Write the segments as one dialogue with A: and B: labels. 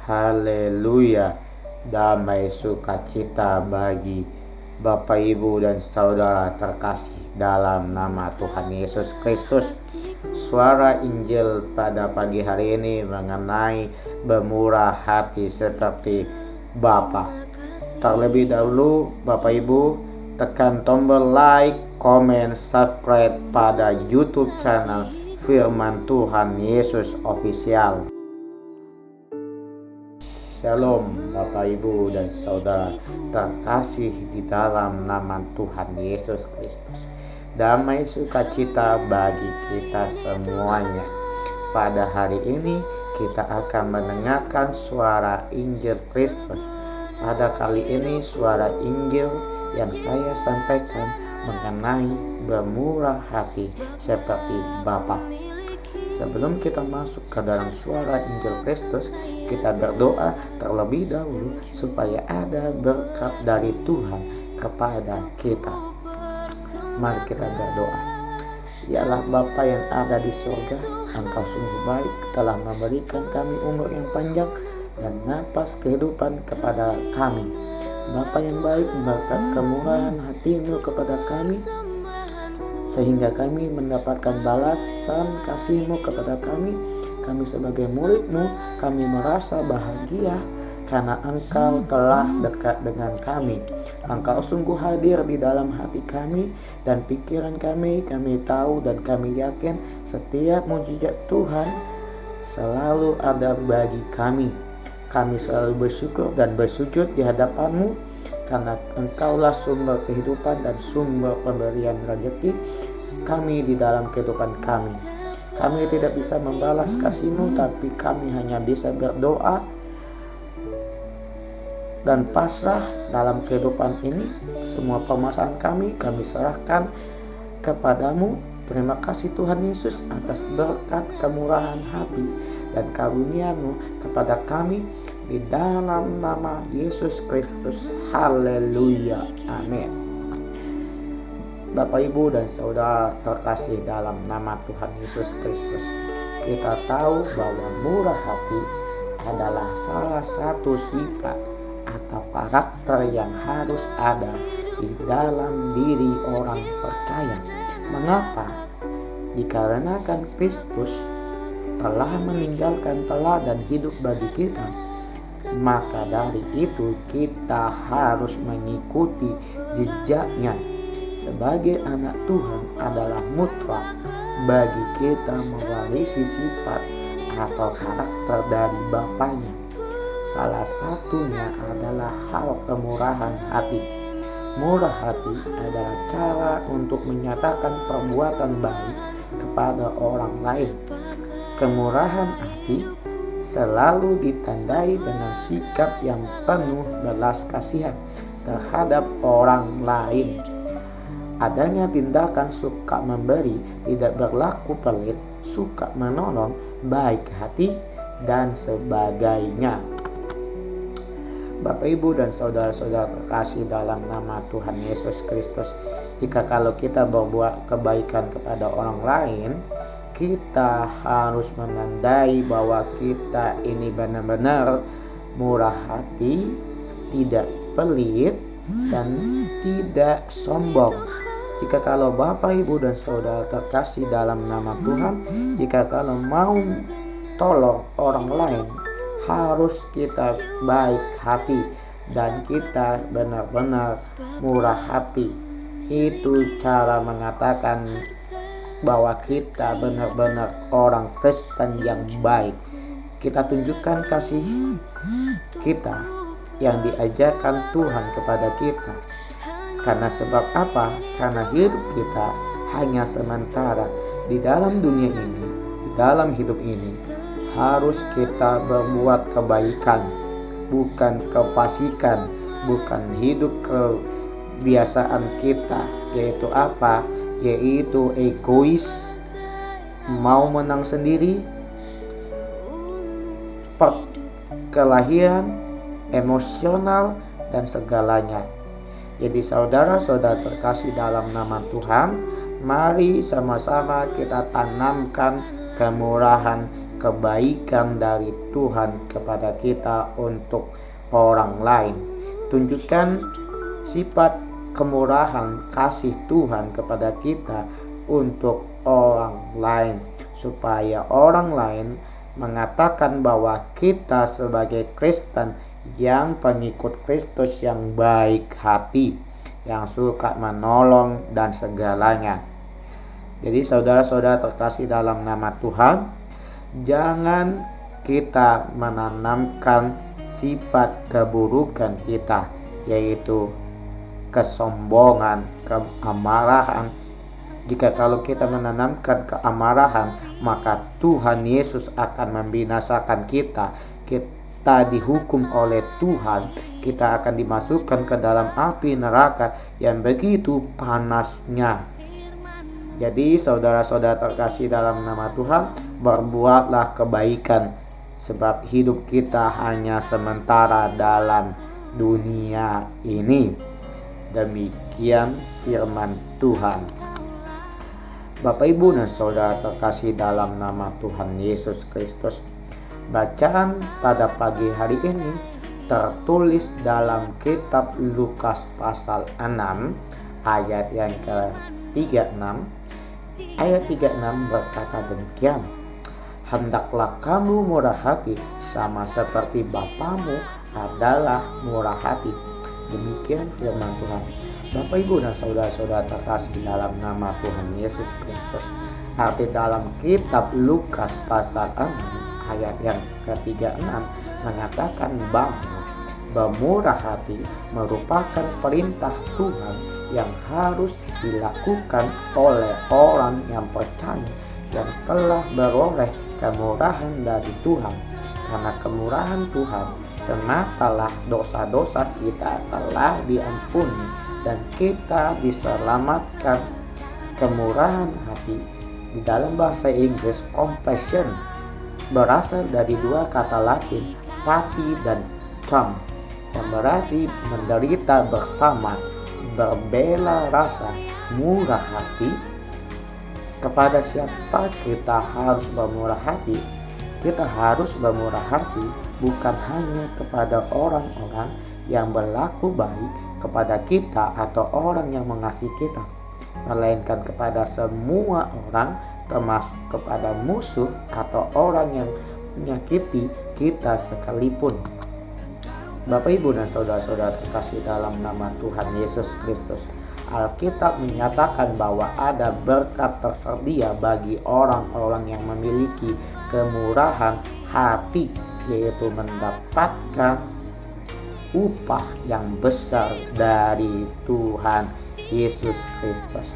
A: Haleluya. Damai sukacita bagi Bapak, Ibu, dan saudara terkasih dalam nama Tuhan Yesus Kristus. Suara Injil pada pagi hari ini mengenai bermurah hati seperti Bapa. Terlebih dahulu Bapak Ibu, tekan tombol like, komen, subscribe pada YouTube channel Firman Tuhan Yesus Official. Shalom Bapak, Ibu, dan saudara terkasih di dalam nama Tuhan Yesus Kristus. Damai sukacita bagi kita semuanya. Pada hari ini kita akan mendengarkan suara Injil Kristus. Pada kali ini suara Injil yang saya sampaikan mengenai bermurah hati seperti Bapa. Sebelum kita masuk ke dalam suara Injil Kristus, kita berdoa terlebih dahulu supaya ada berkat dari Tuhan kepada kita. Mari kita berdoa. Ya Allah Bapa yang ada di surga, Engkau sungguh baik, telah memberikan kami umur yang panjang dan napas kehidupan kepada kami. Bapa yang baik, berkat kemurahan hati-Mu kepada kami, sehingga kami mendapatkan balasan kasih-Mu kepada kami. Kami sebagai murid-Mu, kami merasa bahagia karena Engkau telah dekat dengan kami. Engkau sungguh hadir di dalam hati kami dan pikiran kami. Kami tahu dan kami yakin setiap mujizat Tuhan selalu ada bagi kami. Kami selalu bersyukur dan bersujud di hadapan-Mu karena Engkaulah sumber kehidupan dan sumber pemberian rezeki kami di dalam kehidupan kami. Kami tidak bisa membalas kasih-Mu, tapi kami hanya bisa berdoa dan pasrah dalam kehidupan ini. Semua permasalahan kami serahkan kepadamu. Terima kasih Tuhan Yesus atas berkat kemurahan hati dan karunia-Mu kepada kami di dalam nama Yesus Kristus. Haleluya. Amin. Bapak, Ibu, dan saudara terkasih dalam nama Tuhan Yesus Kristus, kita tahu bahwa murah hati adalah salah satu sifat atau karakter yang harus ada di dalam diri orang percaya. Mengapa? Dikarenakan Kristus telah meninggalkan teladan hidup bagi kita, maka dari itu kita harus mengikuti jejaknya. Sebagai anak Tuhan adalah mutlak bagi kita mewarisi sifat atau karakter dari Bapanya. Salah satunya adalah hal kemurahan hati. Murah hati adalah cara untuk menyatakan perbuatan baik kepada orang lain. Kemurahan hati selalu ditandai dengan sikap yang penuh belas kasihan terhadap orang lain. Adanya tindakan suka memberi, tidak berlaku pelit, suka menolong, baik hati, dan sebagainya. Bapak, Ibu, dan saudara-saudara terkasih dalam nama Tuhan Yesus Kristus, jika kalau kita berbuat kebaikan kepada orang lain, kita harus menandai bahwa kita ini benar-benar murah hati, tidak pelit, dan tidak sombong. Jika kalau Bapak, Ibu, dan saudara terkasih dalam nama Tuhan, jika kalau mau tolong orang lain, harus kita baik hati dan kita benar-benar murah hati. Itu cara mengatakan bahwa kita benar-benar orang Kristen yang baik. Kita tunjukkan kasih kita yang diajarkan Tuhan kepada kita. Karena sebab apa? Karena hidup kita hanya sementara di dalam dunia ini. Di dalam hidup ini harus kita berbuat kebaikan, bukan kefasikan, bukan hidup kebiasaan kita, yaitu apa? Yaitu egois, mau menang sendiri, perkelahian, emosional, dan segalanya. Jadi saudara-saudara terkasih dalam nama Tuhan, mari sama-sama kita tanamkan kemurahan kebaikan dari Tuhan kepada kita untuk orang lain. Tunjukkan sifat kemurahan kasih Tuhan kepada kita untuk orang lain, supaya orang lain mengatakan bahwa kita sebagai Kristen yang pengikut Kristus yang baik hati, yang suka menolong dan segalanya. Jadi saudara-saudara terkasih dalam nama Tuhan, jangan kita menanamkan sifat keburukan kita, yaitu kesombongan, keamarahan. Jika kalau kita menanamkan keamarahan, maka Tuhan Yesus akan membinasakan kita. Kita dihukum oleh Tuhan, kita akan dimasukkan ke dalam api neraka yang begitu panasnya. Jadi saudara-saudara terkasih dalam nama Tuhan, berbuatlah kebaikan, sebab hidup kita hanya sementara dalam dunia ini. Demikian firman Tuhan. Bapak, Ibu, dan saudara terkasih dalam nama Tuhan Yesus Kristus, bacaan pada pagi hari ini tertulis dalam kitab Lukas pasal 6 ayat yang ke-36. Ayat 36 berkata demikian, "Hendaklah kamu murah hati sama seperti Bapamu adalah murah hati." Demikian firman Tuhan. Bapak, Ibu, dan saudara-saudara terkasih dalam nama Tuhan Yesus Kristus, arti dalam kitab Lukas pasal 6 ayat yang ke-36 mengatakan bahwa bermurah hati merupakan perintah Tuhan yang harus dilakukan oleh orang yang percaya, yang telah beroleh kemurahan dari Tuhan. Karena kemurahan Tuhan sematalah dosa-dosa kita telah diampuni dan kita diselamatkan. Kemurahan hati di dalam bahasa Inggris compassion berasal dari dua kata Latin, pati dan cham, yang berarti menderita bersama, berbela rasa, murah hati. Kepada siapa kita harus bermurah hati? Kita harus bermurah hati bukan hanya kepada orang-orang yang berlaku baik kepada kita atau orang yang mengasihi kita, melainkan kepada semua orang, termasuk kepada musuh atau orang yang menyakiti kita sekalipun. Bapak, Ibu, dan saudara-saudara terkasih dalam nama Tuhan Yesus Kristus, Alkitab menyatakan bahwa ada berkat tersedia bagi orang-orang yang memiliki kemurahan hati, yaitu mendapatkan upah yang besar dari Tuhan Yesus Kristus.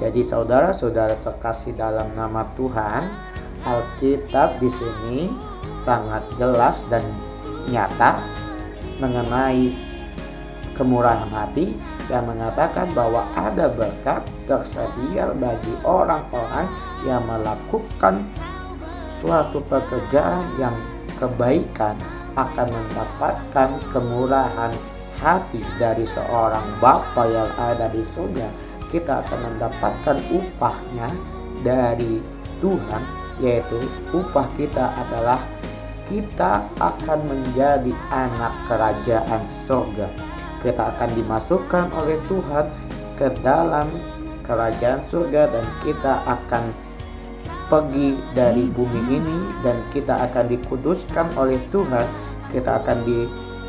A: Jadi saudara-saudara terkasih dalam nama Tuhan, Alkitab di sini sangat jelas dan nyata mengenai kemurahan hati, yang mengatakan bahwa ada berkat tersedia bagi orang-orang yang melakukan suatu pekerjaan yang kebaikan, akan mendapatkan kemurahan hati dari seorang Bapa yang ada di surga. Kita akan mendapatkan upahnya dari Tuhan, yaitu upah kita adalah kita akan menjadi anak kerajaan surga. Kita akan dimasukkan oleh Tuhan ke dalam kerajaan surga, dan kita akan pergi dari bumi ini, dan kita akan dikuduskan oleh Tuhan. Kita akan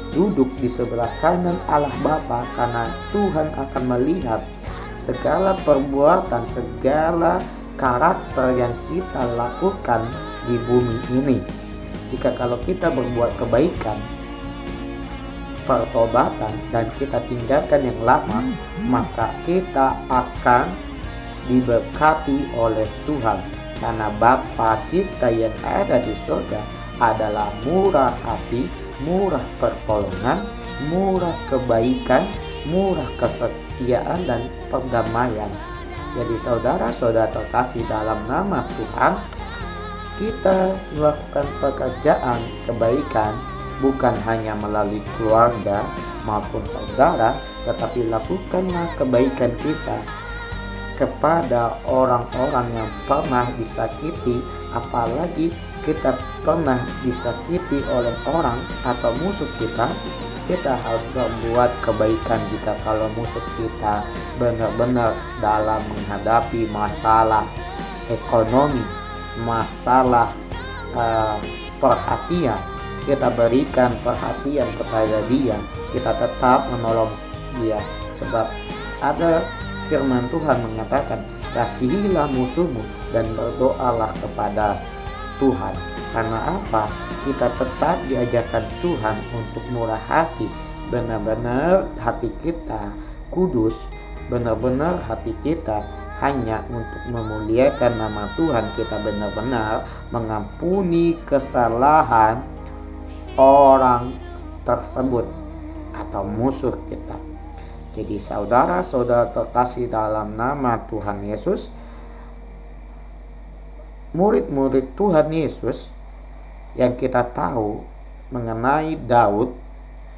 A: duduk di sebelah kanan Allah Bapa, karena Tuhan akan melihat segala perbuatan, segala karakter yang kita lakukan di bumi ini. Jika kalau kita berbuat kebaikan, pertobatan, dan kita tinggalkan yang lama, maka kita akan diberkati oleh Tuhan. Karena Bapa kita yang ada di surga adalah murah hati, murah pertolongan, murah kebaikan, murah kesetiaan, dan perdamaian. Jadi saudara-saudara terkasih dalam nama Tuhan, kita melakukan pekerjaan kebaikan bukan hanya melalui keluarga maupun saudara, tetapi lakukanlah kebaikan kita kepada orang-orang yang pernah disakiti, apalagi kita pernah disakiti oleh orang atau musuh kita. Kita harus berbuat kebaikan jika kalau musuh kita benar-benar dalam menghadapi masalah ekonomi, masalah perhatian. Kita berikan perhatian kepada dia, kita tetap menolong dia, sebab ada firman Tuhan mengatakan, kasihilah musuhmu dan berdoalah kepada Tuhan. Karena apa? Kita tetap diajarkan Tuhan untuk murah hati, benar-benar hati kita kudus, benar-benar hati kita hanya untuk memuliakan nama Tuhan. Kita benar-benar mengampuni kesalahan orang tersebut atau musuh kita. Jadi saudara-saudara terkasih dalam nama Tuhan Yesus, murid-murid Tuhan Yesus yang kita tahu mengenai Daud,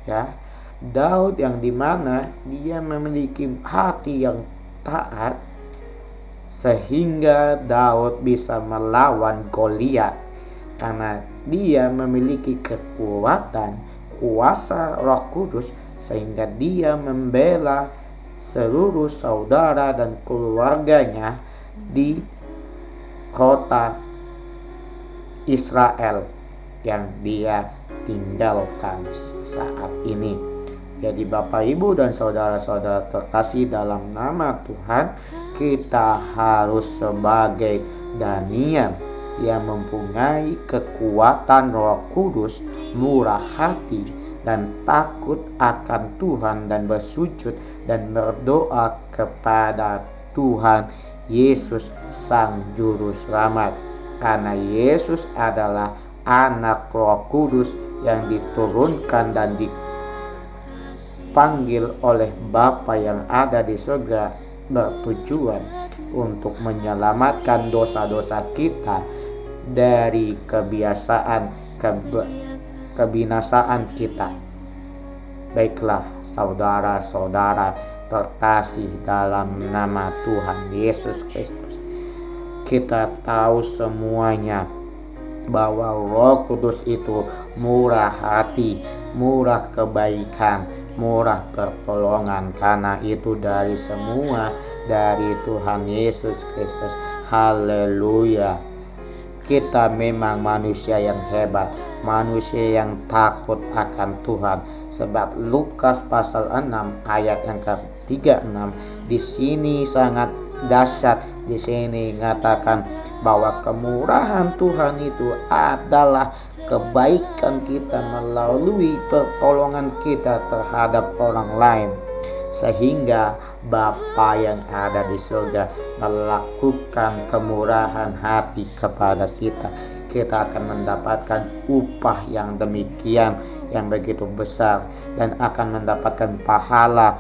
A: ya, Daud yang dimana dia memiliki hati yang taat sehingga Daud bisa melawan Goliat karena dia memiliki kekuatan kuasa Roh Kudus sehingga dia membela seluruh saudara dan keluarganya di kota Israel yang dia tinggalkan saat ini. Jadi Bapak, Ibu, dan saudara-saudara terkasih dalam nama Tuhan, kita harus sebagai Daniel yang mempunyai kekuatan Roh Kudus, murah hati, dan takut akan Tuhan, dan bersujud dan berdoa kepada Tuhan Yesus Sang Juru Selamat. Karena Yesus adalah anak Roh Kudus yang diturunkan dan dipanggil oleh Bapa yang ada di surga, bertujuan untuk menyelamatkan dosa-dosa kita dari kebinasaan kita. Baiklah saudara-saudara terkasih dalam nama Tuhan Yesus Kristus, kita tahu semuanya bahwa Roh Kudus itu murah hati, murah kebaikan, murah pertolongan, karena itu dari semua dari Tuhan Yesus Kristus. Haleluya. Kita memang manusia yang hebat, manusia yang takut akan Tuhan, sebab Lukas pasal 6 ayat yang ke-36 di sini sangat dahsyat. Di sini mengatakan bahwa kemurahan Tuhan itu adalah kebaikan kita melalui pertolongan kita terhadap orang lain, sehingga Bapa yang ada di surga melakukan kemurahan hati kepada kita. Kita akan mendapatkan upah yang demikian, yang begitu besar, dan akan mendapatkan pahala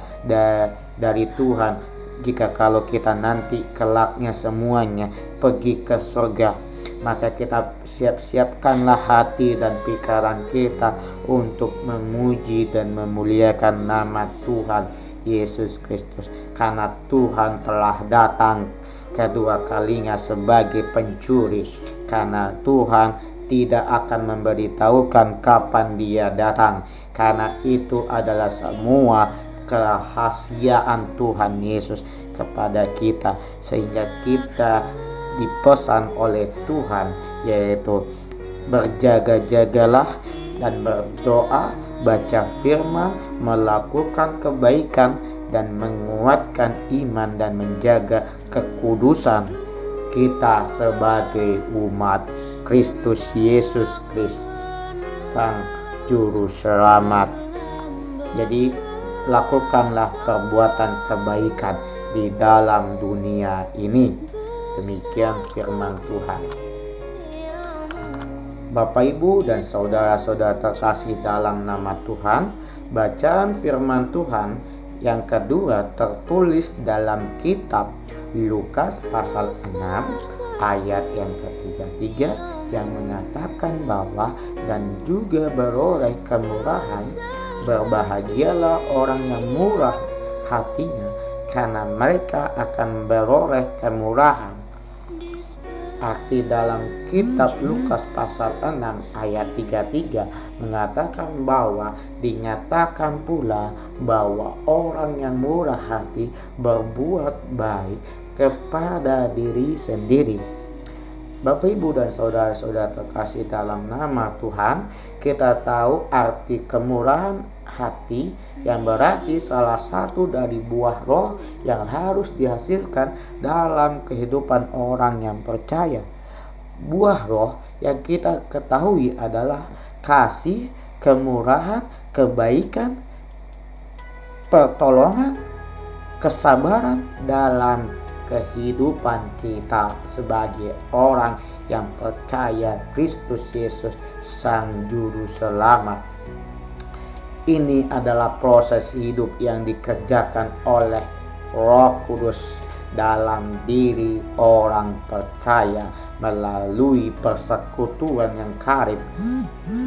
A: dari Tuhan jika kalau kita nanti kelaknya semuanya pergi ke surga. Maka kita siapkanlah hati dan pikiran kita untuk memuji dan memuliakan nama Tuhan Yesus Kristus, karena Tuhan telah datang kedua kalinya sebagai pencuri, karena Tuhan tidak akan memberitahukan kapan dia datang, karena itu adalah semua kerahasiaan Tuhan Yesus kepada kita, sehingga kita dipesan oleh Tuhan, yaitu berjaga-jagalah dan berdoa, baca firman, melakukan kebaikan, dan menguatkan iman dan menjaga kekudusan kita sebagai umat Kristus Yesus Kristus Sang Juru Selamat. Jadi lakukanlah perbuatan kebaikan di dalam dunia ini. Demikian firman Tuhan. Bapak, Ibu, dan saudara-saudara terkasih dalam nama Tuhan, bacaan firman Tuhan yang kedua tertulis dalam kitab Lukas pasal 6 ayat yang ke-33 yang mengatakan bahwa dan juga beroleh kemurahan, berbahagialah orang yang murah hatinya, karena mereka akan beroleh kemurahan. Arti dalam kitab Lukas pasal 6 ayat 33 mengatakan bahwa dinyatakan pula bahwa orang yang murah hati berbuat baik kepada diri sendiri. Bapak, Ibu, dan saudara-saudara terkasih dalam nama Tuhan, kita tahu arti kemurahan hati yang berarti salah satu dari buah roh yang harus dihasilkan dalam kehidupan orang yang percaya. Buah roh yang kita ketahui adalah kasih, kemurahan, kebaikan, pertolongan, kesabaran dalam kehidupan kita sebagai orang yang percaya Kristus Yesus Sang Juru Selamat. Ini adalah proses hidup yang dikerjakan oleh Roh Kudus dalam diri orang percaya melalui persekutuan yang karib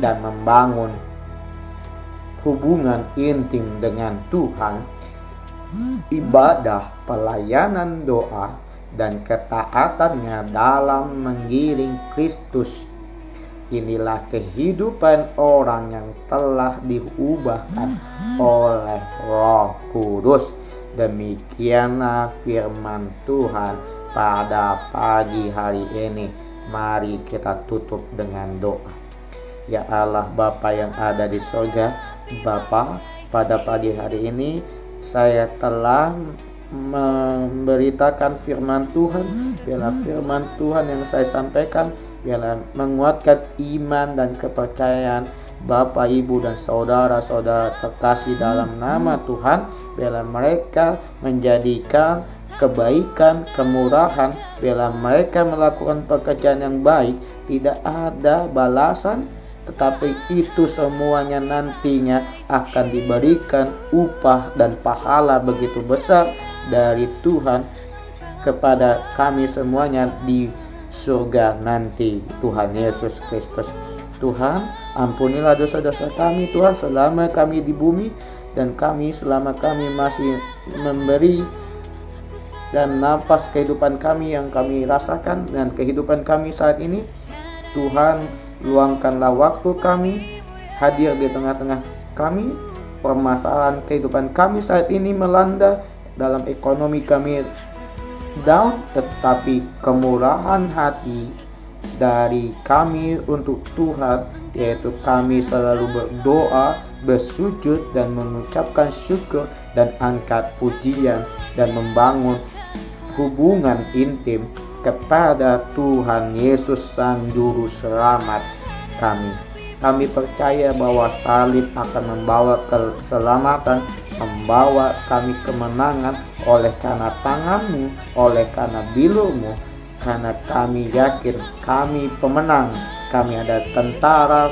A: dan membangun hubungan intim dengan Tuhan, ibadah, pelayanan doa, dan ketaatannya dalam mengiring Kristus. Inilah kehidupan orang yang telah diubahkan oleh Roh Kudus. Demikianlah firman Tuhan pada pagi hari ini. Mari kita tutup dengan doa. Ya Allah Bapa yang ada di surga, Bapa, pada pagi hari ini saya telah memberitakan firman Tuhan. Biarlah firman Tuhan yang saya sampaikan biarlah menguatkan iman dan kepercayaan Bapak, Ibu, dan saudara-saudara terkasih dalam nama Tuhan. Biarlah mereka menjadikan kebaikan, kemurahan. Biarlah mereka melakukan pekerjaan yang baik. Tidak ada balasan, tetapi itu semuanya nantinya akan diberikan upah dan pahala begitu besar dari Tuhan kepada kami semuanya di surga nanti. Tuhan Yesus Kristus. Tuhan, ampunilah dosa-dosa kami Tuhan selama kami di bumi, dan kami selama kami masih memberi dan napas kehidupan kami yang kami rasakan dan kehidupan kami saat ini. Tuhan, luangkanlah waktu kami hadir di tengah-tengah kami. Permasalahan kehidupan kami saat ini melanda, dalam ekonomi kami down, tetapi kemurahan hati dari kami untuk Tuhan, yaitu kami selalu berdoa, bersujud, dan mengucapkan syukur dan angkat pujian dan membangun hubungan intim kepada Tuhan Yesus Sang Juru Selamat kami. Kami percaya bahwa salib akan membawa keselamatan, membawa kami kemenangan oleh karena tangan-Mu, oleh karena bilur-Mu, karena kami yakin kami pemenang. Kami ada tentara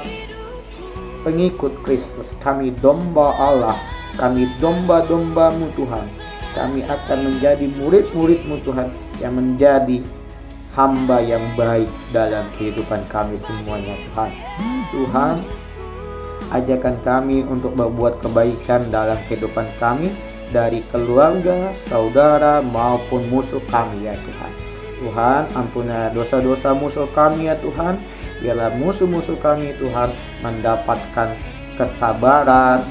A: pengikut Kristus, kami domba Allah, kami domba-domba-Mu Tuhan. Kami akan menjadi murid-murid-Mu Tuhan, yang menjadi hamba yang baik dalam kehidupan kami semuanya Tuhan. Tuhan, ajarkan kami untuk berbuat kebaikan dalam kehidupan kami, dari keluarga, saudara, maupun musuh kami ya Tuhan. Tuhan, ampunilah dosa-dosa musuh kami ya Tuhan. Biarlah musuh-musuh kami Tuhan mendapatkan kesabaran,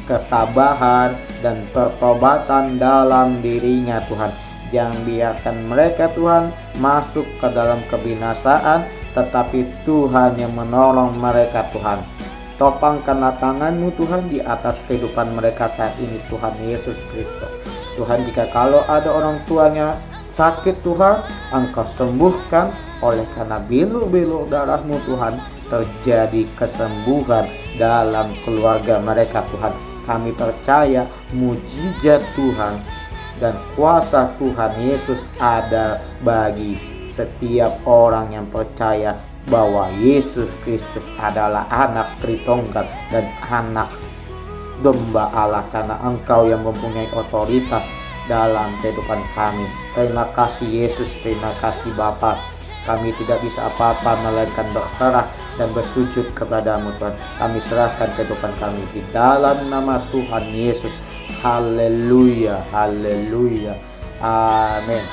A: ketabahan, dan pertobatan dalam dirinya Tuhan. Jangan biarkan mereka Tuhan masuk ke dalam kebinasaan, tetapi Tuhan yang menolong mereka Tuhan. Topangkanlah tangan-Mu Tuhan di atas kehidupan mereka saat ini Tuhan Yesus Kristus. Tuhan, jika kalau ada orang tuanya sakit Tuhan, Engkau sembuhkan. Oleh karena bilur-bilur darah-Mu Tuhan, terjadi kesembuhan dalam keluarga mereka Tuhan. Kami percaya mujizat Tuhan dan kuasa Tuhan Yesus ada bagi setiap orang yang percaya bahwa Yesus Kristus adalah anak Tritunggal dan anak domba Allah, karena Engkau yang mempunyai otoritas dalam kehidupan kami. Terima kasih Yesus, terima kasih Bapa. Kami tidak bisa apa-apa melainkan berserah dan bersujud kepada-Mu Tuhan. Kami serahkan kehidupan kami di dalam nama Tuhan Yesus. Haleluya, haleluya. Amin.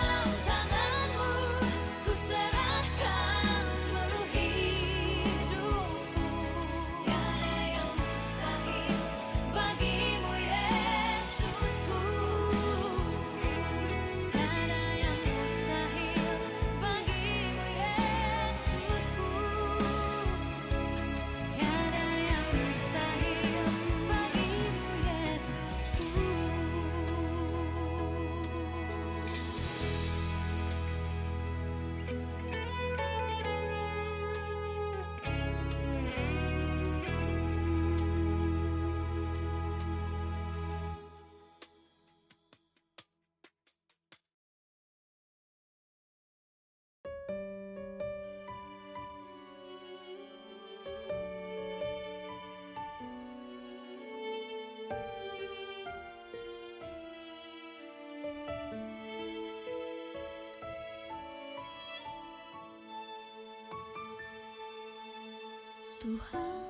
B: Tuhan,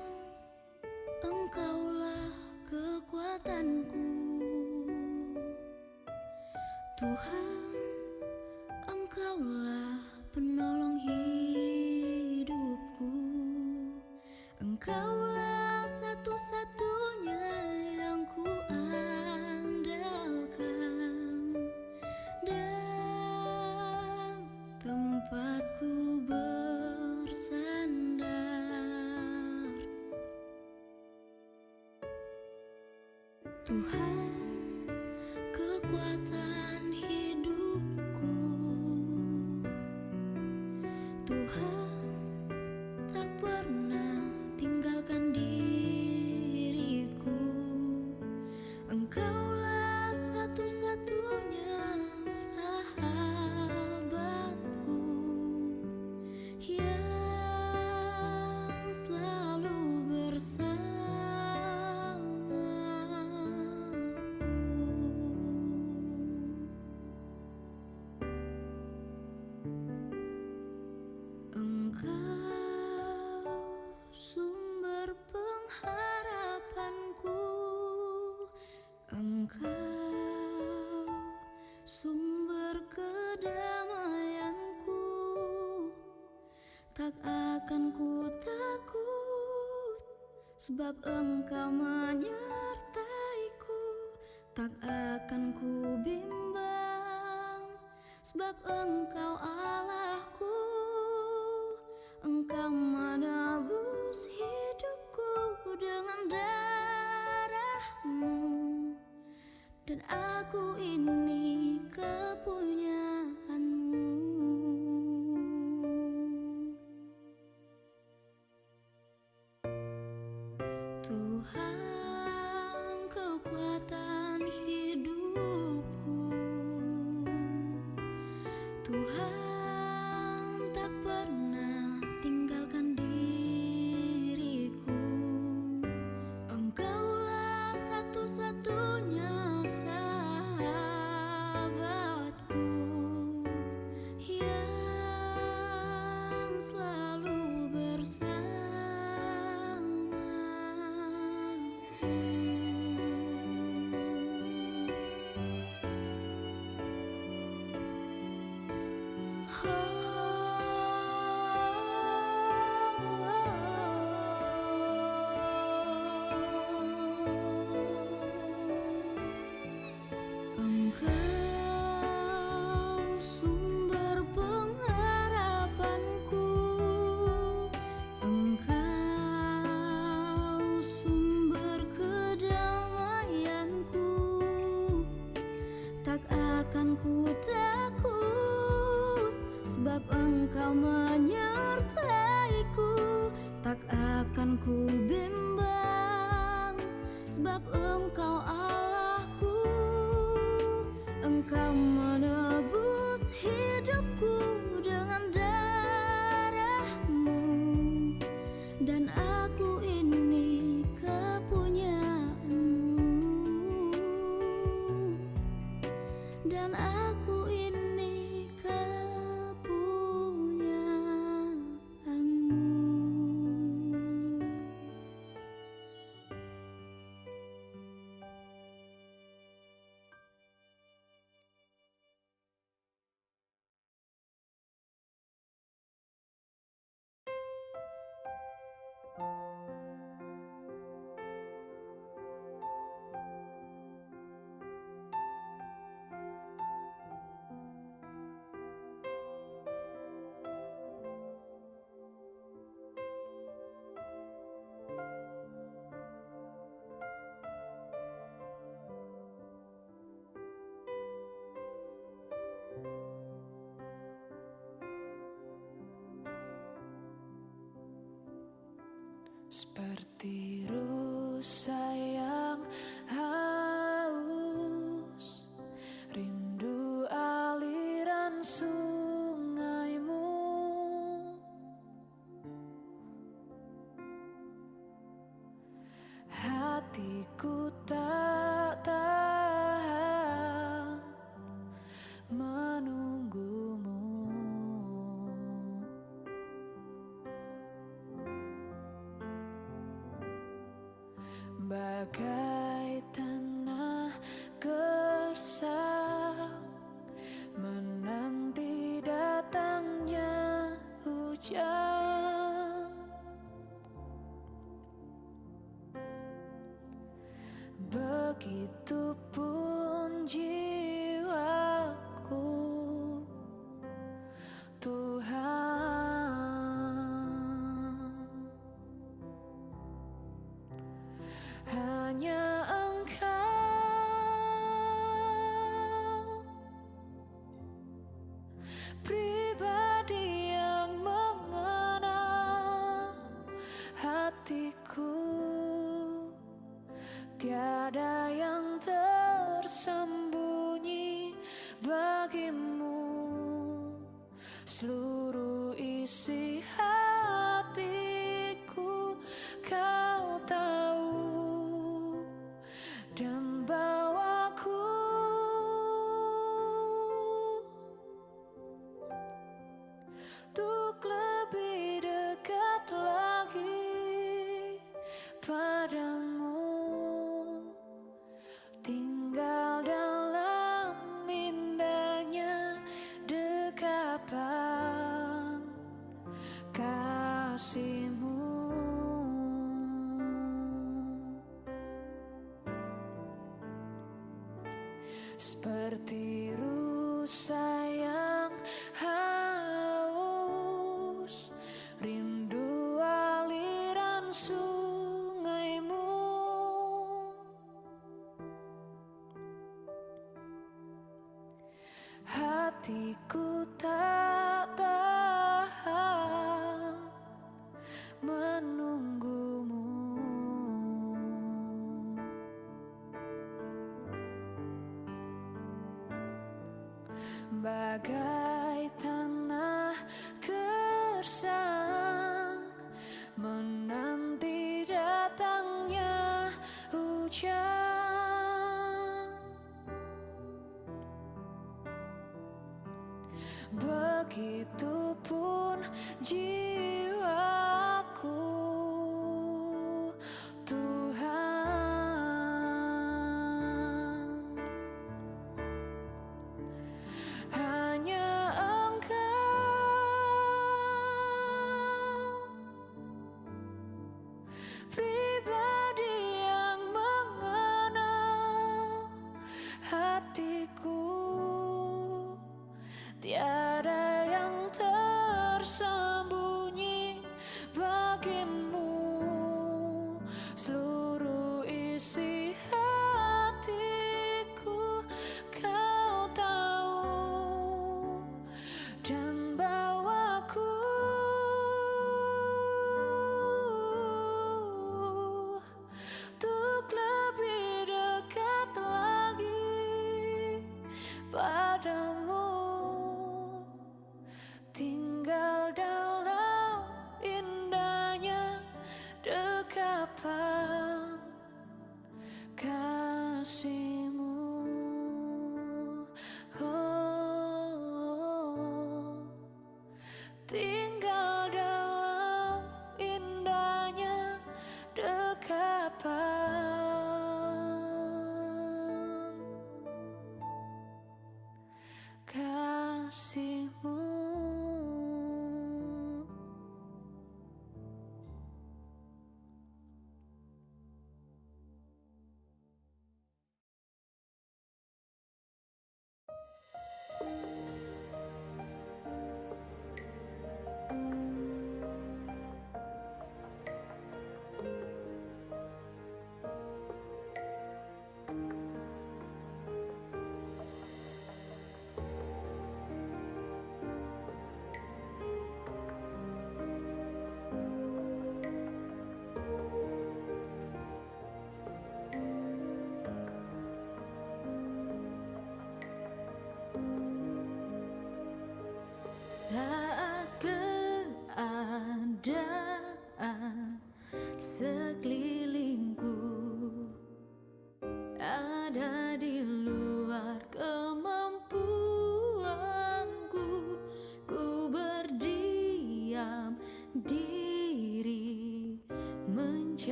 B: Engkaulah kekuatanku. Tuhan, Engkaulah penolong hidupku. Engkaulah satu-satunya yang ku andalkan dan tempatku bersandar. Tuhan, kekuatan hidupku. Tuhan, tak pernah tinggalkan diriku. Engkaulah satu-satunya sahabatku yang selalu bersamaku. Engkau sumber pengharapanku. Engkau sumber kedamaianku. Tak akan ku takut, sebab Engkau menyertaiku. Tak akan ku bimbang, sebab Engkau Allahku. Engkau menebus hidupku dengan darah-Mu, dan aku ini kepunyaan-Mu. Tuhan, kekuatan hidupku. Tuhan, tak pernah tinggalkan diriku. Engkaulah satu-satunya sahabatku yang selalu Engkau sumber pengharapanku. Engkau sumber kedamaianku. Tak akan ku takut, sebab Engkau menyertaiku. Tak akan ku bimbang, sebab Engkau Allahku. Engkau menebus hidupku dengan darah-Mu, dan aku ini kepunyaan-Mu, dan aku ini kepunyaan-Mu.
C: Seperti rusa yang haus, rindu aliran sungaimu. Hatiku tak tahan menunggumu. Bagai tanah gersang menanti datangnya hujan. Begitupun jiwaku, Tuhan. Hanya Engkau, pribadi yang mengenal hatiku. Tiada yang tersembunyi bagimu, seluruh isi hatiku Kau tahu, dan bawaku untuk lebih dekat lagi padamu. Tinggal dalam indahnya dekapan kasih-Mu. Seperti rusa yang haus, rindu aliran sungaimu. Hatiku tak tahan menunggumu. Bagai tanah gersang menanti datangnya hujan. Begitupun jiwaku, Tuhan. Hanya Engkau, pribadi yang mengenal hatiku. Tiada yang tersembunyi bagimu, seluruh isi hatiku Kau tahu, dan bawaku untuk lebih dekat lagi padamu. Tinggal dalam indahnya dekapan kasih-Mu. Oh, tinggal dalam indahnya dekapan kasih-Mu.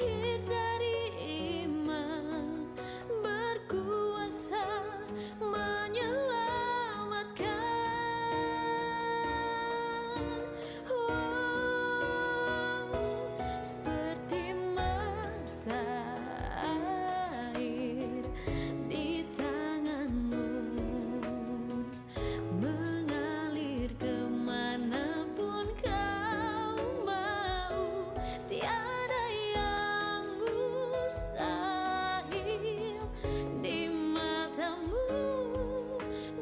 C: lahir dari iman, berkuasa menyelamatkan. Seperti mata air di tanganmu, mengalir kemanapun kau mau. Tiada yang mustahil di matamu.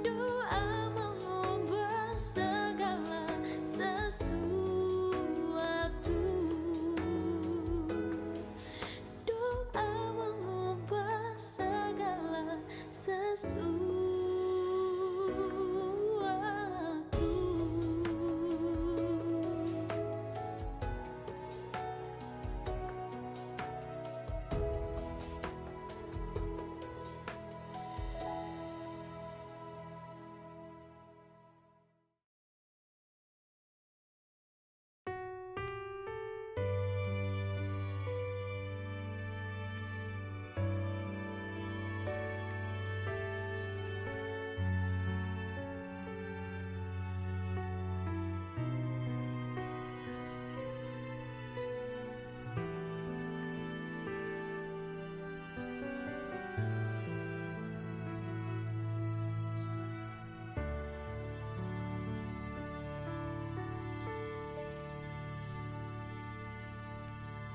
C: Doa mengubah segala sesuatu. Doa mengubah segala sesuatu.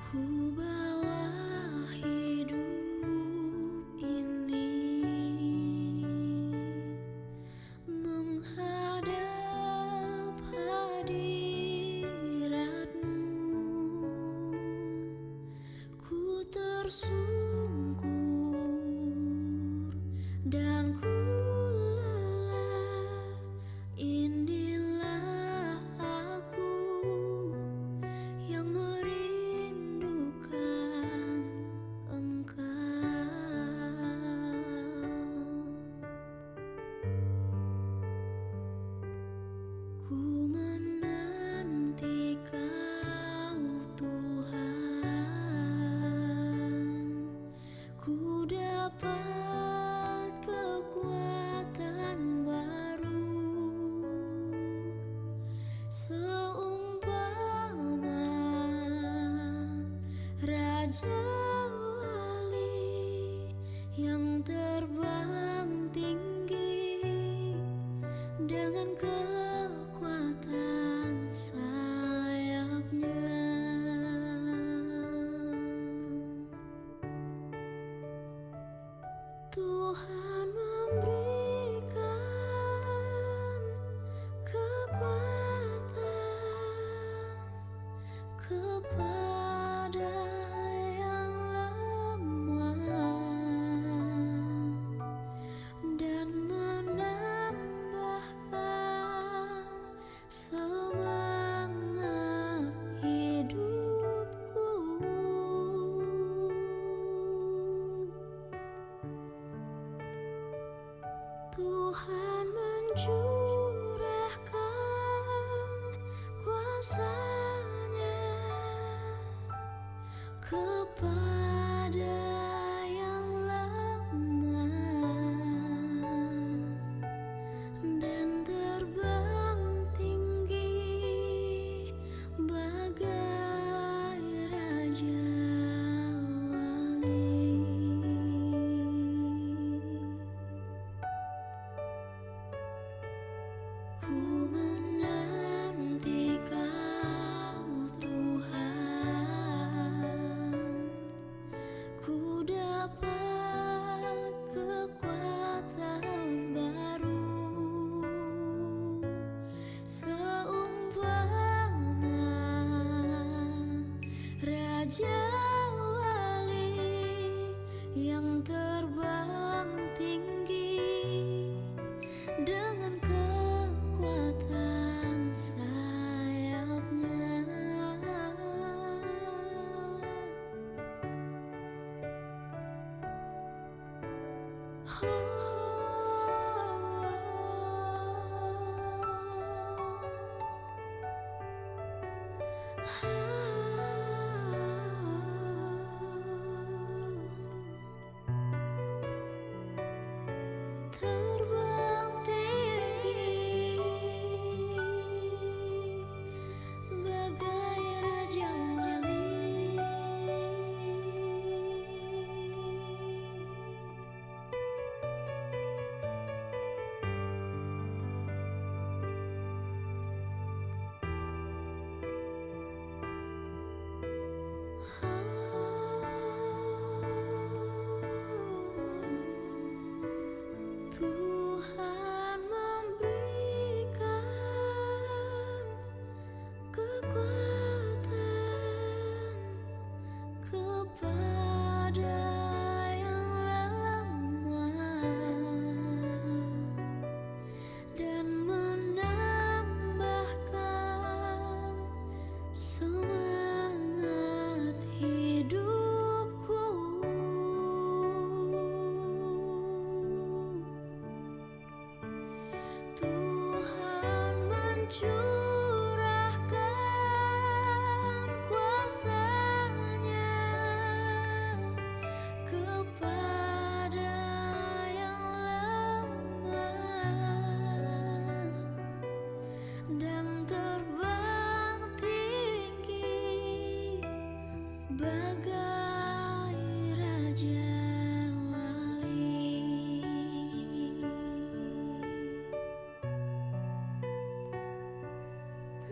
C: Ku bawa hidup ini menghadap hadirat-Mu. Ku tersungkur dan ku lelah. Inilah aku yang merindukan Engkau. Ku menanti Kau Tuhan. Ku dapat kekuatan baru, seumpama Raja Wali yang terbang tinggi dengan kekuatan sayapnya. Tuhan memberikan kekuatan kepada yang lemah dan menambahkan semangat hidupku. Tuhan mencurahkan kuasa-Nya kepada yang lemah dan terbang tinggi bagai Raja Wali. Ku menanti Kau Tuhan. Ku dapat kekuatan baru, seumpama Raja Wali yang terbang tinggi dengan kekuatan sayapnya. kepada yang lemah dan menambahkan semangat hidupku. Tuhan mencurahkan kuasa-Nya kepada yang lemah dan terbang tinggi bagai Raja Wali.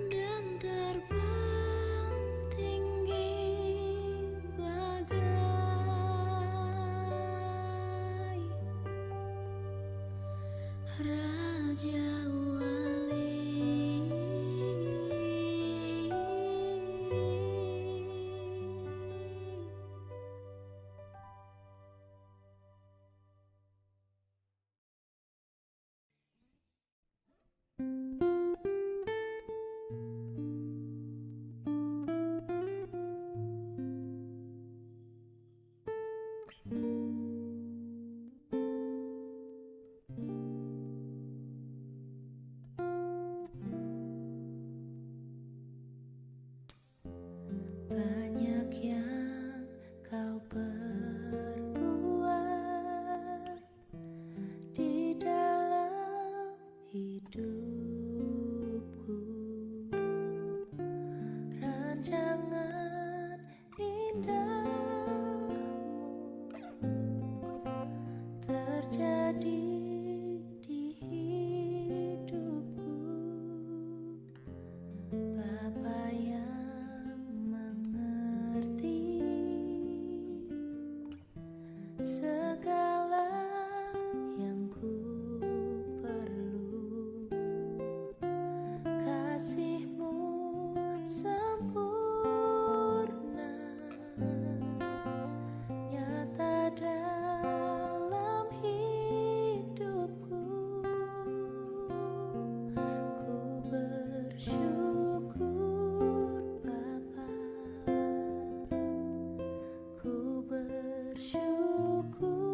C: Dan terbang tinggi bagai Raja Wali. Banyak yang kau perbuat di dalam hidupku, rancangan indahmu terjadi di hidupku. Bapa yang mengerti segala yang ku perlu, kasih-Mu sempurna nyata dalam hidupku. Ku bersyukur Bapa, ku bersyukur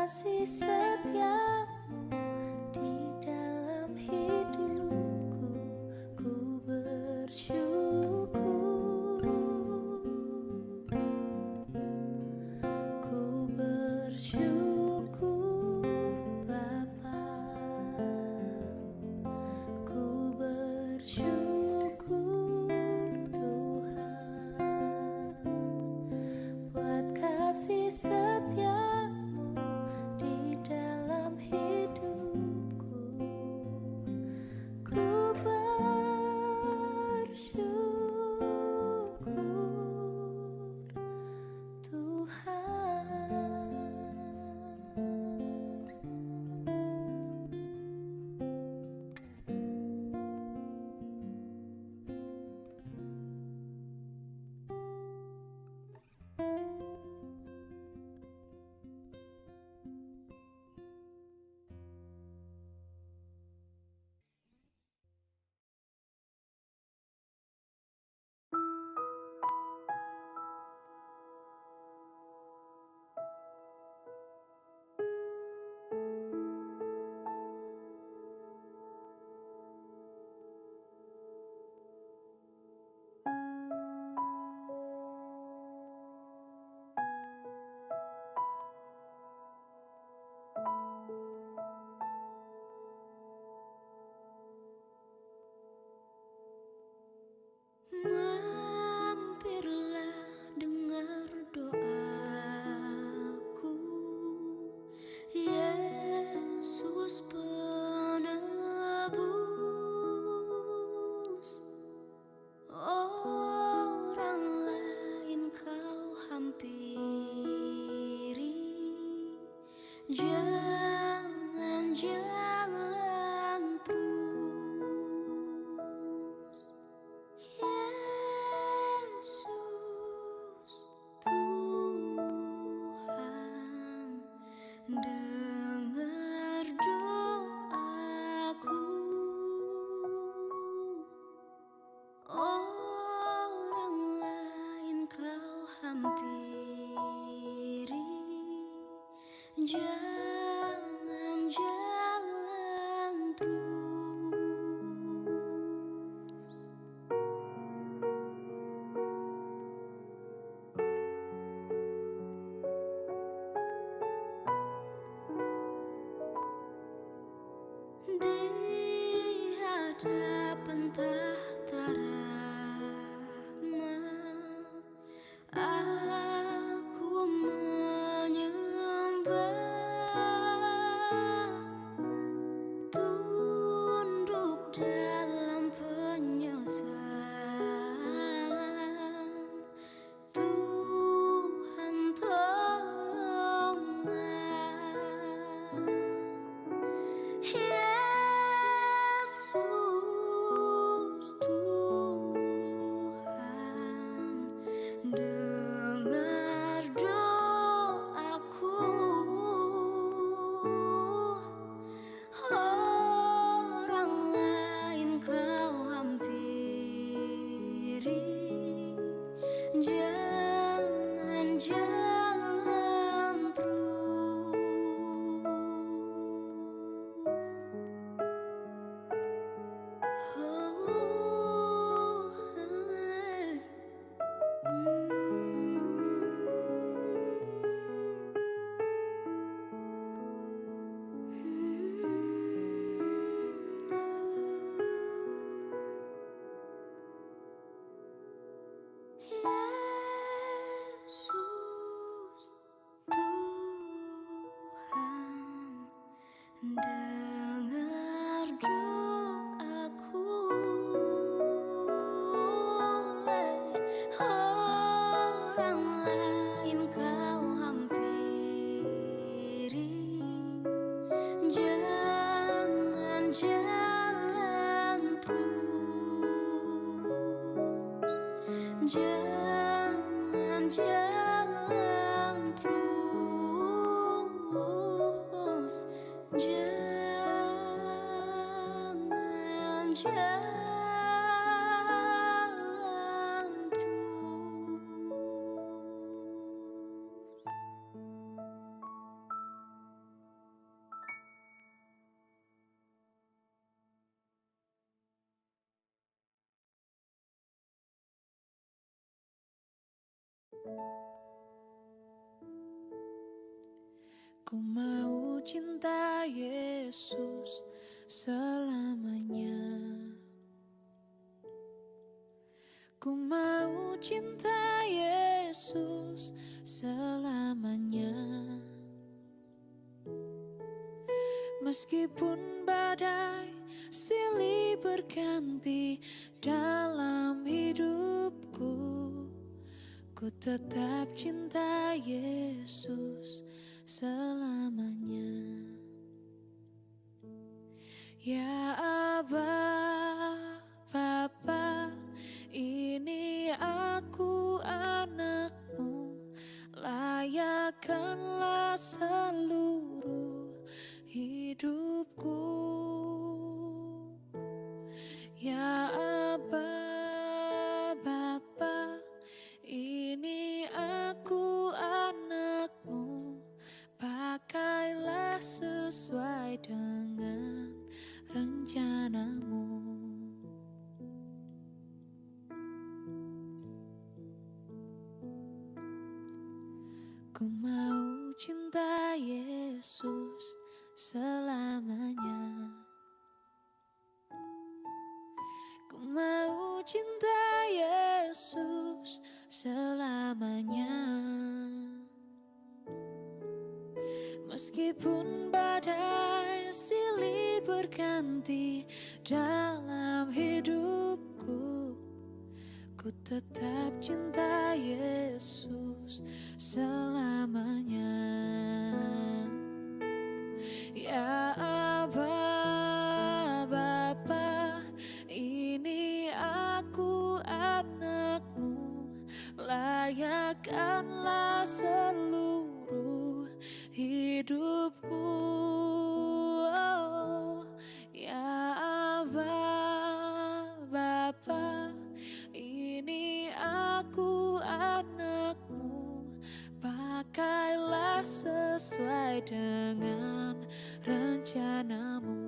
C: kasih setiamu di dalam hidupku, ku bersyukur, ku bersyukur Bapa, ku bersyukur Tuhan, buat kasih setiamu di dalam hidupku, ku bersyukur Tuhan.
B: Mampirlah dengar doaku, Yesus penebus. Orang lain kau hampiri, jangan jalan terus. Yesus Tuhan, dengar doaku. Orang lain kau hampiri, jangan jalan terus. Di hadapan tahta rahmat, aku menyembah, tunduk dalam penyesalan. Tuhan tolonglah. Yesus Tuhan, dengar doaku. Orang lain kau hampiri, jangan jalan terus. Yesus Tuhan, dengar doaku. Orang lain kau hampiri, jangan jalan terus. Jangan jalan terus. Jangan jalan terus.
C: Ku mau cinta Yesus selamanya. Ku mau cinta Yesus selamanya. Meskipun badai silih berganti dalam hidupku, ku tetap cinta Yesus selamanya. Ya Aba, Bapa, ini aku anakmu, layakkanlah seluruh hidupku. Ya Aba, Bapa, ini aku anakmu, pakailah sesuai dengan rencanamu. Ku mau cinta Yesus selamanya. Ku mau cinta Yesus selamanya. Meskipun badai silih berganti dalam hidupku, ku tetap cinta Yesus selamanya. Ya Aba, Bapa, ini aku anakmu, layakkanlah seluruh hidupku. Oh, ya Aba, Bapa, ini aku anakmu, pakailah sesuai dengan rencanamu.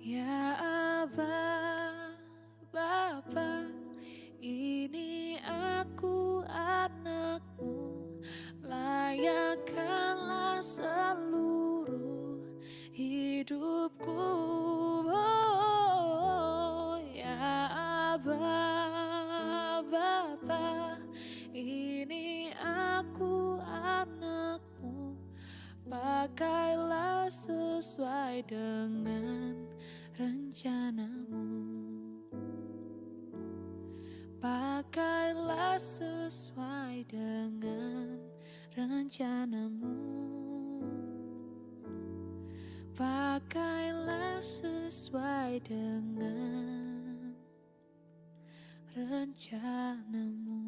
C: Ya Aba, Bapa, ini aku anakmu, layakkanlah seluruh hidupku. Oh, ya Aba, Bapa, ini aku anakmu, pakailah sesuai dengan rencanamu. Pakailah sesuai dengan rencanamu. Pakailah sesuai dengan rencanamu.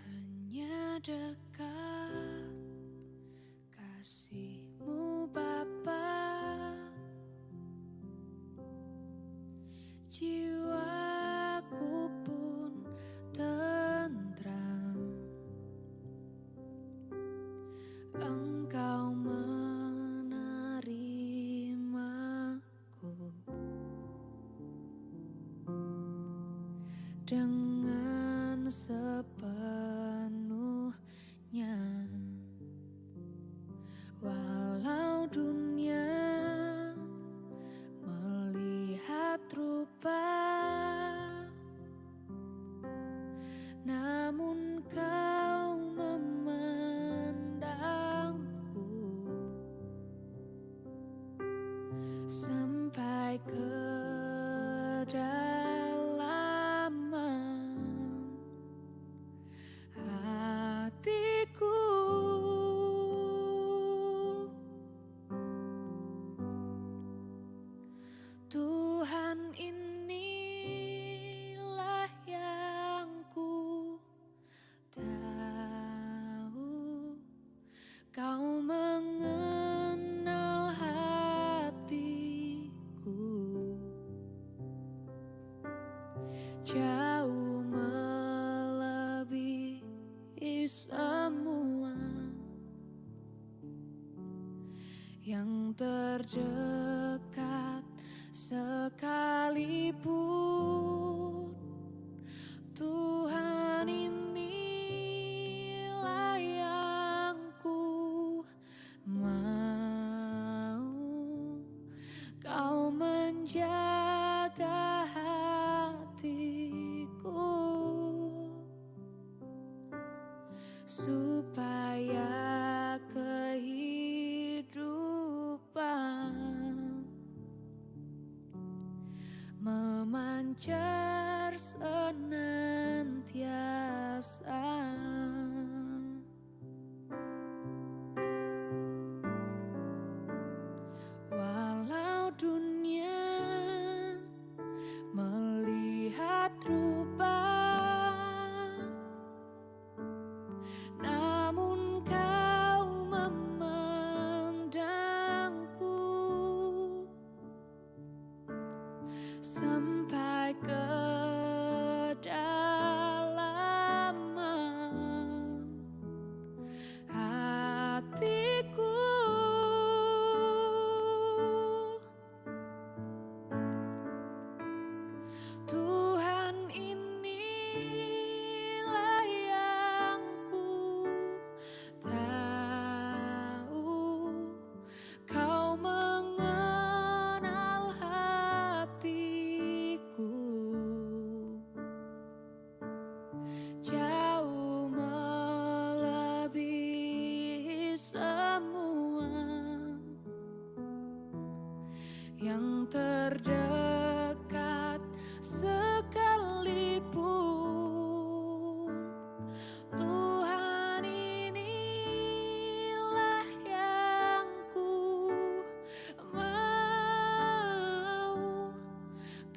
C: Hanya dekat kasih-Mu Bapa, jiwaku pun tentram. Engkau menerimaku dengan sepenuhnya. Walau dunia melihat rupa, namun Kau memandangku Tuhan, inilah yang ku tahu, Kau mengenal hatiku jauh melebihi semua yang terdekat sekalipun. Tuhan, inilah yang ku mau, Kau menjaga hatiku supaya kehidupan memancar senantiasa. Walau dunia melihat rupa, namun Kau memandangku sampai kedalaman hatiku. Tuhan, inilah yang ku tahu, Kau mengenal hatiku jauh melebihi semua yang terdekat sekalipun. Tuhan, inilah yang ku mau,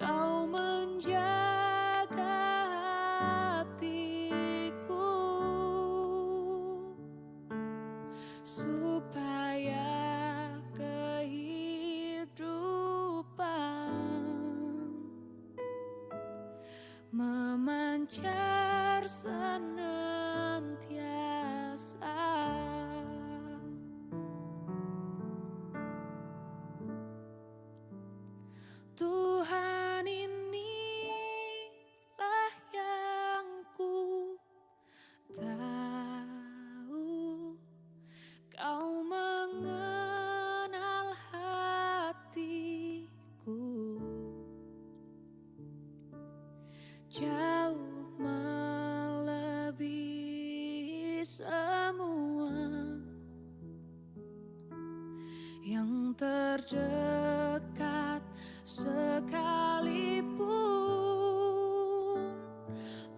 C: Kau menjaga hatiku supaya kehidupan memancar senantiasa. Tuhan, inilah yang ku tahu, Kau mengenal hatiku jauh melebihi semua yang terdekat sekalipun.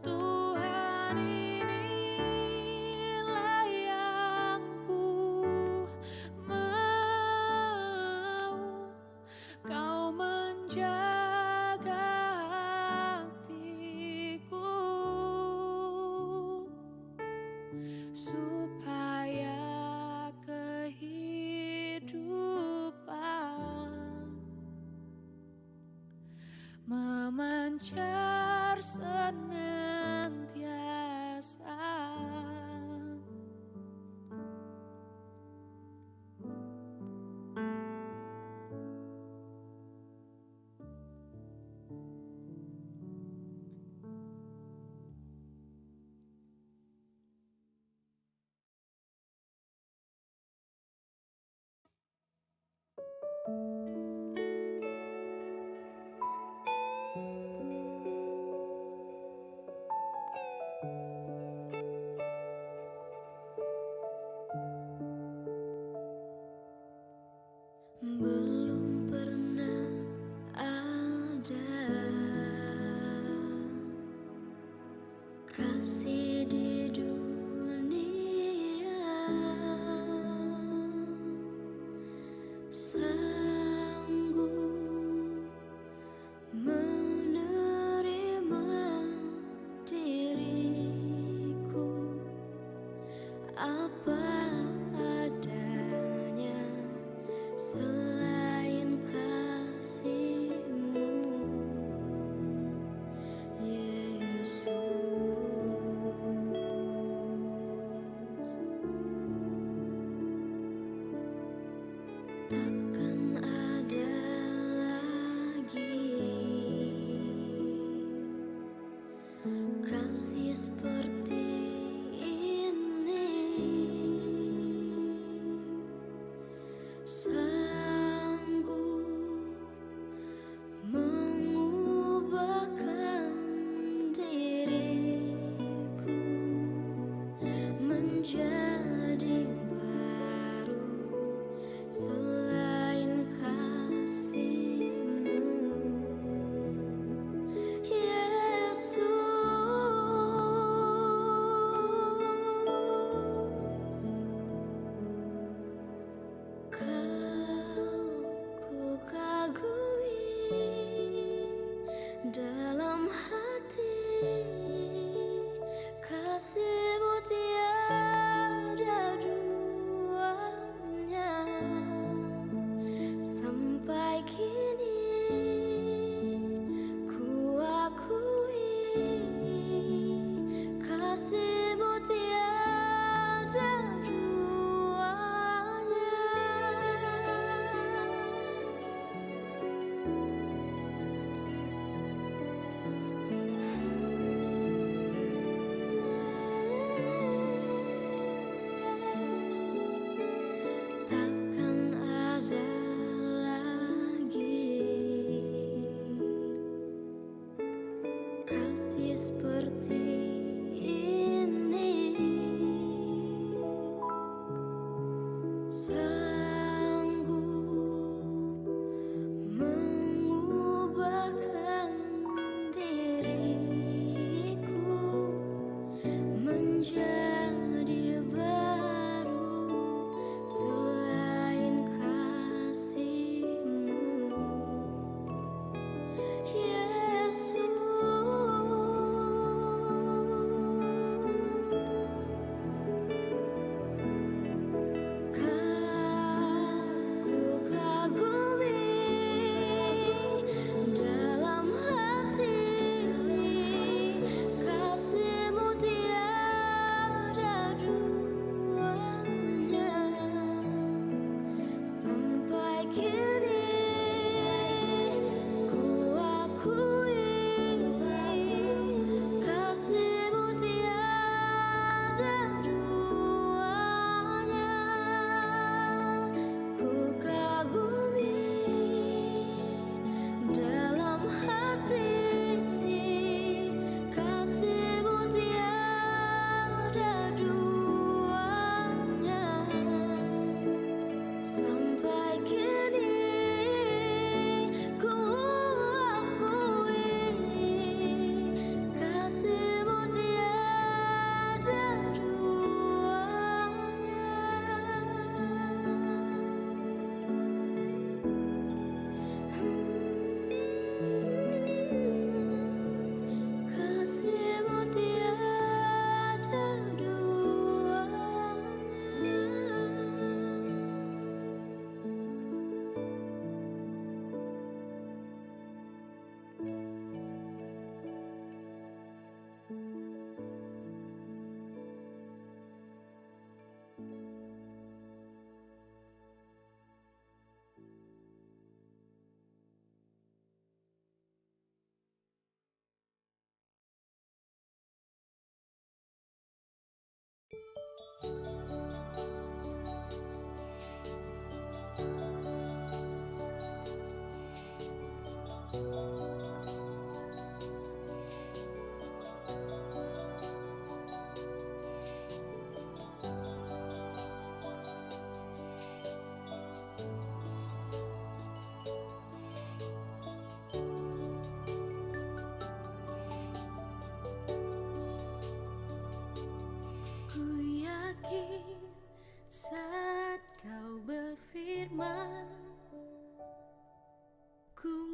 C: Tuhan, inilah yang ku mau, Kau menjaga hatiku supaya kehidupan memancar senantiasa.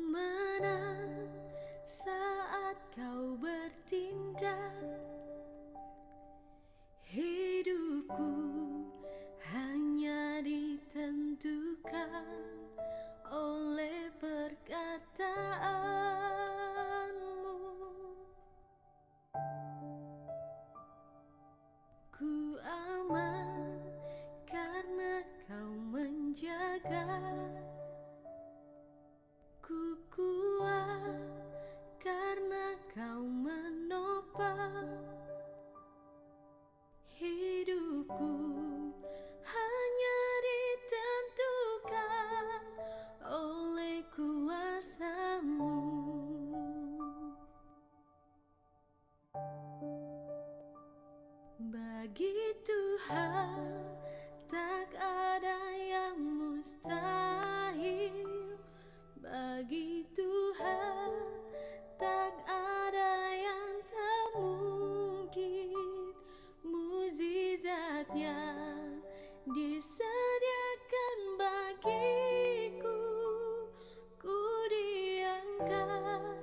B: menang saat kau bertindak. Hidupku hanya ditentukan oleh perkataanmu. Ku aman karena kau menjaga. Ku kuat karena kau menopang. Hidupku hanya ditentukan oleh kuasa-Mu. Bagi Tuhan tak ada yang mustahil. Bagi Tuhan tak ada yang tak mungkin. Mukjizatnya disediakan bagiku. Ku diangkat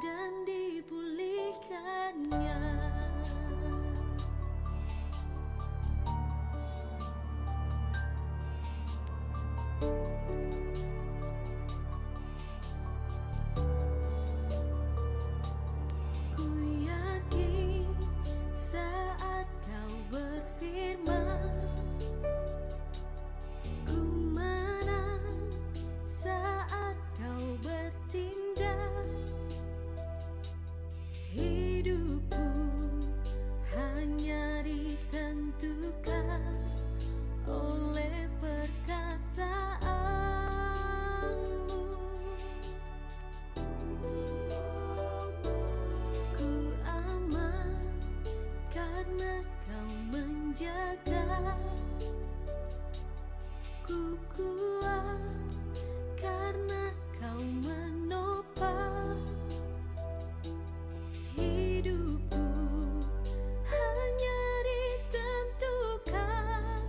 B: dan dipulihkannya. Ku yakin saat kau berfirman, ku menang saat kau bertindak. Hidupku hanya ditentukan oleh perkataanmu. Ku aman karena kau menjaga. Ku kuat karena kau menopang. Hidupku hanya ditentukan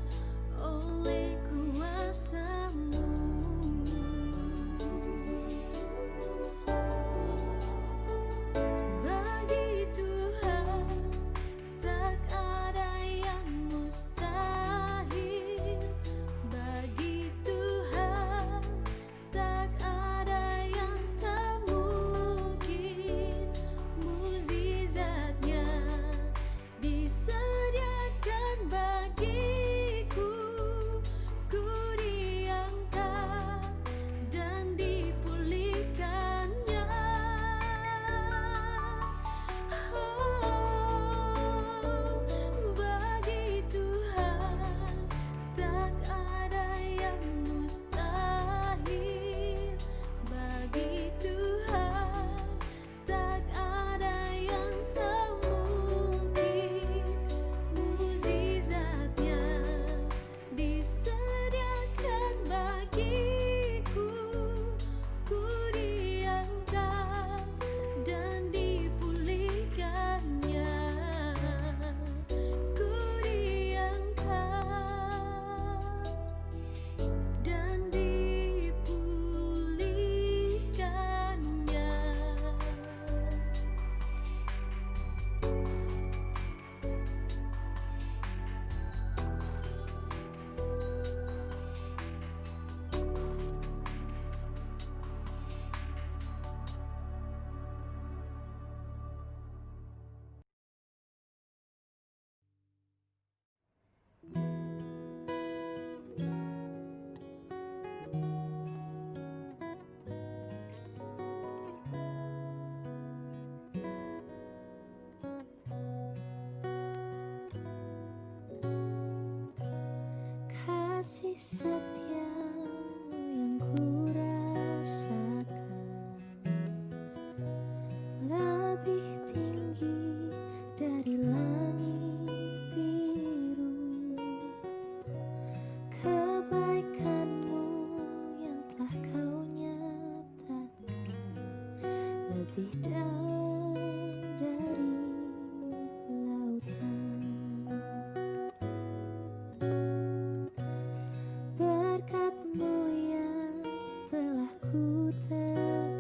B: oleh kuasa-Mu. Bagi Tuhan tak ada yang mustahil. Bagi Tuhan tak ada yang tak mungkin. Mukjizatnya disediakan bagiku. Ku diangkat dan dipulihkannya. Oh, bagi Tuhan tak ada yang mustahil. Bagi Tuhan tak ada yang tak mungkin. Mukjizatnya disediakan bagiku. Ku diangkat dan dipulihkannya. Ku diangkat dan dipulihkannya. Kasih setiamu yang ku rasakan lebih tinggi dari langit biru. Kebaikanmu yang telah kau nyatakan lebih dalam dari lautan. Berkat-Mu yang telah ku terima.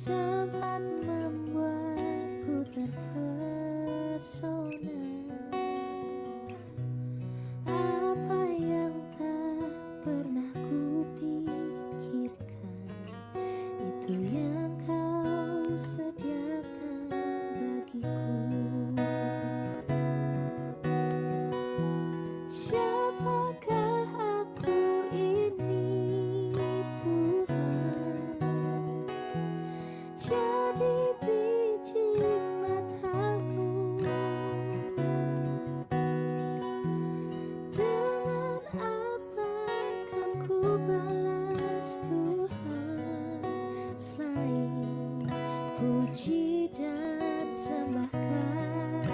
B: sempat membuatku terpesona. Apa yang tak pernah kupikirkan, itu yang kau sediakan bagiku. Siapakah aku ini, Tuhan? Jadi biji matamu. Dengan apa kan ku balas, Tuhan, selain puji dan sembahkan?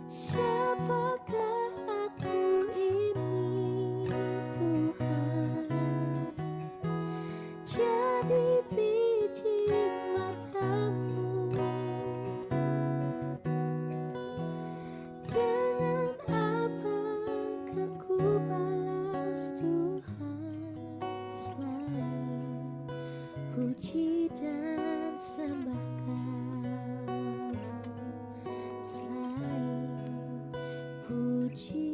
B: Siapakah aku ini, Tuhan? Jadi biji matamu. Dengan apa kan ku balas, Tuhan, selain puji dan sembahkan, selain puji